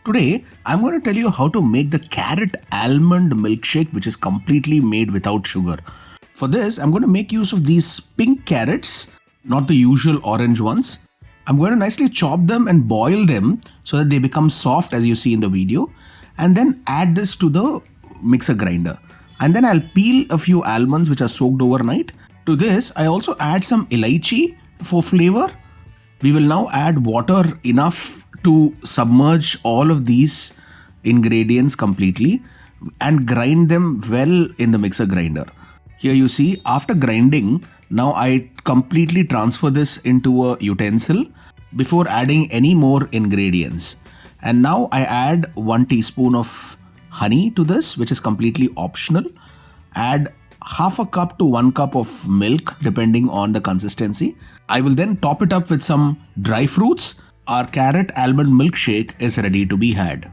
Today, I'm going to tell you how to make the carrot almond milkshake, which is completely made without sugar. For this, I'm going to make use of these pink carrots, not the usual orange ones. I'm going to nicely chop them and boil them so that they become soft as you see in the video. And then add this to the mixer grinder. And then I'll peel a few almonds which are soaked overnight. To this, I also add some elaichi for flavor. We will now add water enough to submerge all of these ingredients completely and grind them well in the mixer grinder. Here you see, after grinding, now I completely transfer this into a utensil before adding any more ingredients. And now I add 1 teaspoon of honey to this, which is completely optional. Add half a cup to 1 cup of milk depending on the consistency. I will then top it up with some dry fruits. Our carrot almond milkshake is ready to be had.